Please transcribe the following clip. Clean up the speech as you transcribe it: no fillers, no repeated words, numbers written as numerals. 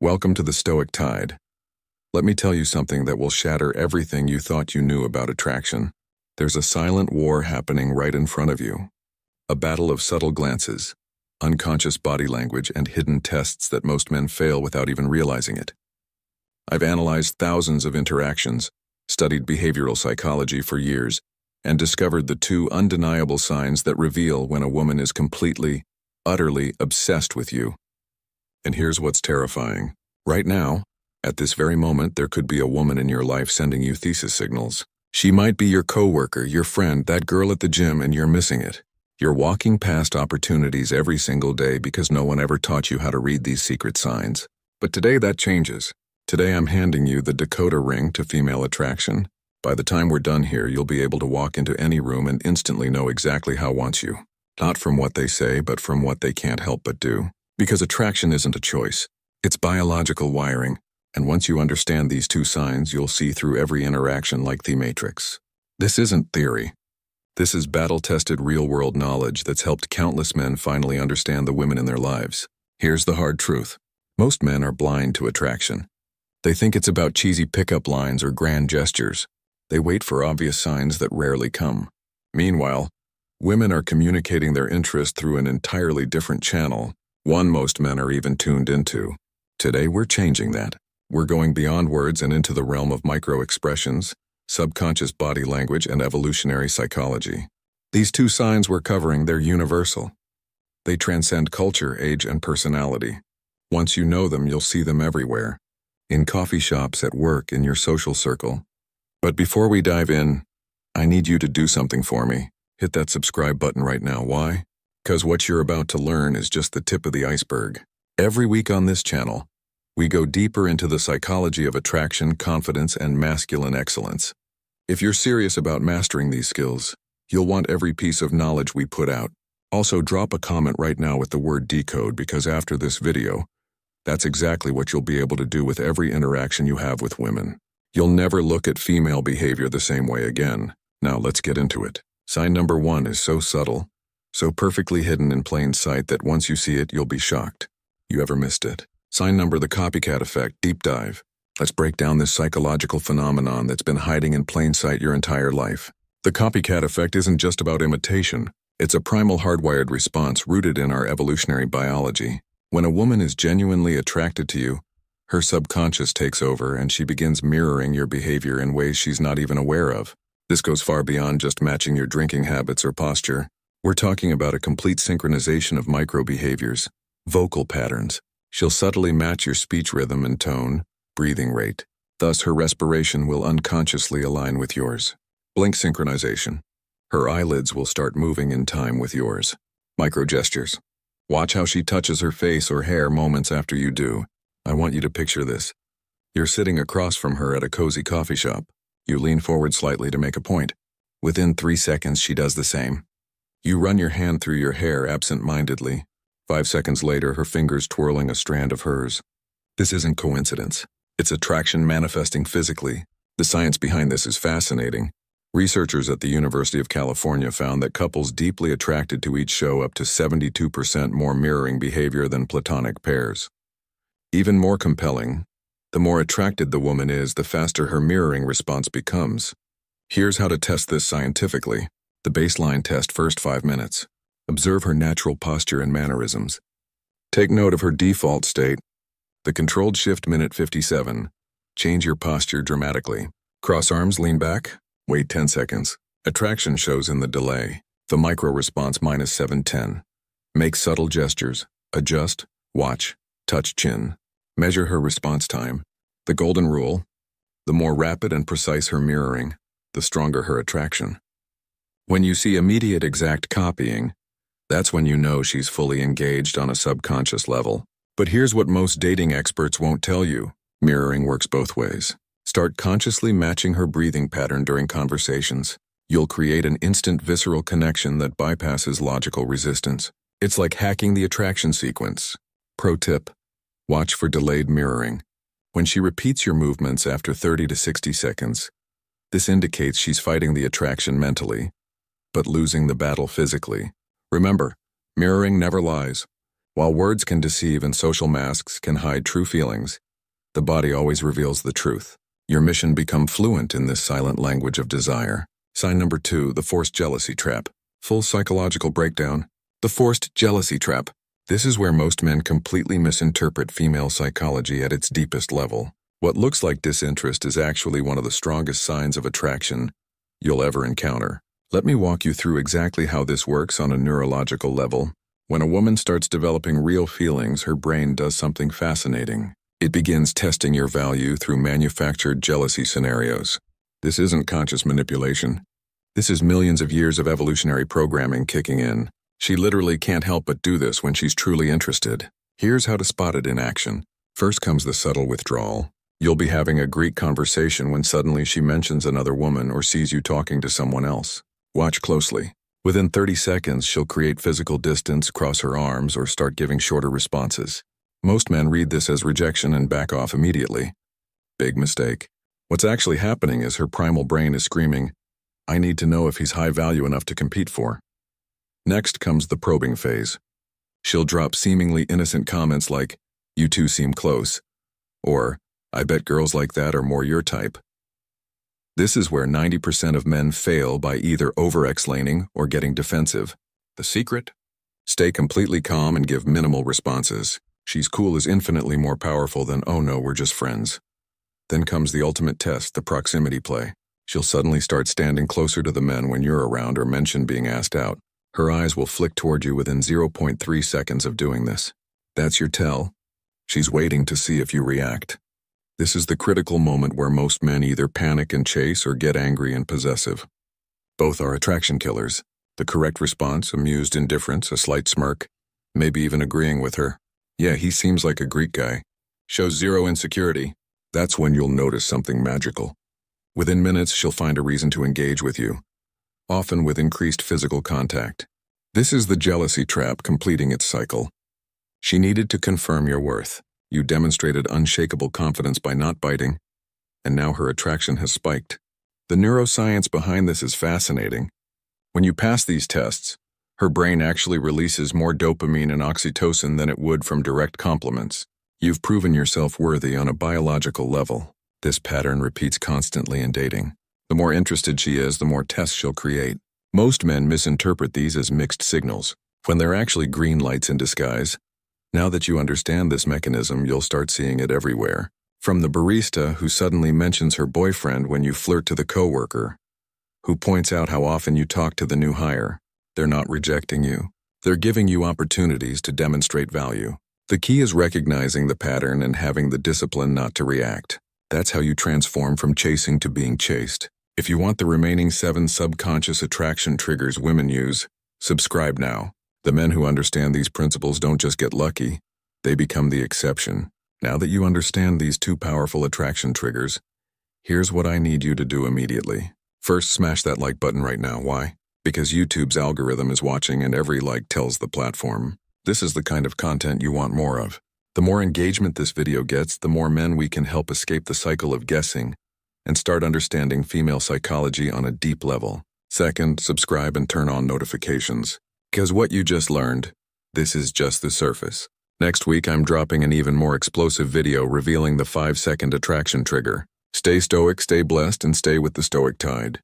Welcome to the Stoic Tide. Let me tell you something that will shatter everything you thought you knew about attraction. There's a silent war happening right in front of you. A battle of subtle glances, unconscious body language, and hidden tests that most men fail without even realizing it. I've analyzed thousands of interactions, studied behavioral psychology for years, and discovered the two undeniable signs that reveal when a woman is completely, utterly obsessed with you. And here's what's terrifying. Right now, at this very moment, there could be a woman in your life sending you thesis signals. She might be your coworker, your friend, that girl at the gym, and you're missing it. You're walking past opportunities every single day because no one ever taught you how to read these secret signs. But today that changes. Today I'm handing you the decoder ring to female attraction. By the time we're done here, you'll be able to walk into any room and instantly know exactly how wants you. Not from what they say, but from what they can't help but do. Because attraction isn't a choice. It's biological wiring. And once you understand these two signs, you'll see through every interaction like the Matrix. This isn't theory. This is battle-tested real-world knowledge that's helped countless men finally understand the women in their lives. Here's the hard truth. Most men are blind to attraction. They think it's about cheesy pickup lines or grand gestures. They wait for obvious signs that rarely come. Meanwhile, women are communicating their interest through an entirely different channel, one most men are even tuned into. Today we're changing that. We're going beyond words and into the realm of micro-expressions, subconscious body language, and evolutionary psychology. These two signs we're covering, they're universal. They transcend culture, age, and personality. Once you know them, you'll see them everywhere. In coffee shops, at work, in your social circle. But before we dive in, I need you to do something for me. Hit that subscribe button right now. Why? Because what you're about to learn is just the tip of the iceberg. Every week on this channel, we go deeper into the psychology of attraction, confidence, and masculine excellence. If you're serious about mastering these skills, you'll want every piece of knowledge we put out. Also, drop a comment right now with the word decode, because after this video, that's exactly what you'll be able to do with every interaction you have with women. You'll never look at female behavior the same way again. Now let's get into it. Sign number 1 is so subtle, so perfectly hidden in plain sight that once you see it, you'll be shocked. You ever missed it? Sign number, the copycat effect. Deep dive. Let's break down this psychological phenomenon that's been hiding in plain sight your entire life. The copycat effect isn't just about imitation. It's a primal hardwired response rooted in our evolutionary biology. When a woman is genuinely attracted to you, her subconscious takes over and she begins mirroring your behavior in ways she's not even aware of. This goes far beyond just matching your drinking habits or posture. We're talking about a complete synchronization of micro-behaviors, vocal patterns. She'll subtly match your speech rhythm and tone, breathing rate. Thus, her respiration will unconsciously align with yours. Blink synchronization. Her eyelids will start moving in time with yours. Micro-gestures. Watch how she touches her face or hair moments after you do. I want you to picture this. You're sitting across from her at a cozy coffee shop. You lean forward slightly to make a point. Within 3 seconds, she does the same. You run your hand through your hair absent-mindedly. 5 seconds later, her fingers twirling a strand of hers. This isn't coincidence. It's attraction manifesting physically. The science behind this is fascinating. Researchers at the University of California found that couples deeply attracted to each show up to 72% more mirroring behavior than platonic pairs. Even more compelling, the more attracted the woman is, the faster her mirroring response becomes. Here's how to test this scientifically. The baseline test: first 5 minutes. Observe her natural posture and mannerisms. Take note of her default state. The controlled shift: minute 57. Change your posture dramatically. Cross arms, lean back. Wait 10 seconds. Attraction shows in the delay. The micro response: minus 7:10. Make subtle gestures. Adjust, watch, touch chin. Measure her response time. The golden rule: the more rapid and precise her mirroring, the stronger her attraction. When you see immediate exact copying, that's when you know she's fully engaged on a subconscious level. But here's what most dating experts won't tell you. Mirroring works both ways. Start consciously matching her breathing pattern during conversations. You'll create an instant visceral connection that bypasses logical resistance. It's like hacking the attraction sequence. Pro tip: watch for delayed mirroring. When she repeats your movements after 30 to 60 seconds, this indicates she's fighting the attraction mentally, but losing the battle physically. Remember, mirroring never lies. While words can deceive and social masks can hide true feelings, the body always reveals the truth. Your mission: become fluent in this silent language of desire. Sign number 2, the forced jealousy trap. Full psychological breakdown. The forced jealousy trap. This is where most men completely misinterpret female psychology at its deepest level. What looks like disinterest is actually one of the strongest signs of attraction you'll ever encounter. Let me walk you through exactly how this works on a neurological level. When a woman starts developing real feelings, her brain does something fascinating. It begins testing your value through manufactured jealousy scenarios. This isn't conscious manipulation. This is millions of years of evolutionary programming kicking in. She literally can't help but do this when she's truly interested. Here's how to spot it in action. First comes the subtle withdrawal. You'll be having a Greek conversation when suddenly she mentions another woman or sees you talking to someone else. Watch closely. Within 30 seconds, she'll create physical distance, cross her arms, or start giving shorter responses. Most men read this as rejection and back off immediately. Big mistake. What's actually happening is her primal brain is screaming, "I need to know if he's high value enough to compete for." Next comes the probing phase. She'll drop seemingly innocent comments like, "You two seem close," or, "I bet girls like that are more your type." This is where 90% of men fail by either over-explaining or getting defensive. The secret? Stay completely calm and give minimal responses. "She's cool" is infinitely more powerful than "Oh no, we're just friends." Then comes the ultimate test, the proximity play. She'll suddenly start standing closer to the men when you're around or mention being asked out. Her eyes will flick toward you within 0.3 seconds of doing this. That's your tell. She's waiting to see if you react. This is the critical moment where most men either panic and chase or get angry and possessive. Both are attraction killers. The correct response: amused indifference, a slight smirk, maybe even agreeing with her. "Yeah, he seems like a Greek guy." Shows zero insecurity. That's when you'll notice something magical. Within minutes, she'll find a reason to engage with you, often with increased physical contact. This is the jealousy trap completing its cycle. She needed to confirm your worth. You demonstrated unshakable confidence by not biting, and now her attraction has spiked. The neuroscience behind this is fascinating. When you pass these tests, her brain actually releases more dopamine and oxytocin than it would from direct compliments. You've proven yourself worthy on a biological level. This pattern repeats constantly in dating. The more interested she is, the more tests she'll create. Most men misinterpret these as mixed signals, when they're actually green lights in disguise. Now that you understand this mechanism, you'll start seeing it everywhere. From the barista who suddenly mentions her boyfriend when you flirt to the coworker, who points out how often you talk to the new hire. They're not rejecting you. They're giving you opportunities to demonstrate value. The key is recognizing the pattern and having the discipline not to react. That's how you transform from chasing to being chased. If you want the remaining 7 subconscious attraction triggers women use, subscribe now. The men who understand these principles don't just get lucky, they become the exception. Now that you understand these 2 powerful attraction triggers, here's what I need you to do immediately. First, smash that like button right now. Why? Because YouTube's algorithm is watching and every like tells the platform. This is the kind of content you want more of. The more engagement this video gets, the more men we can help escape the cycle of guessing and start understanding female psychology on a deep level. Second, subscribe and turn on notifications. Because what you just learned, this is just the surface. Next week, I'm dropping an even more explosive video revealing the 5-second attraction trigger. Stay stoic, stay blessed, and stay with the Stoic tide.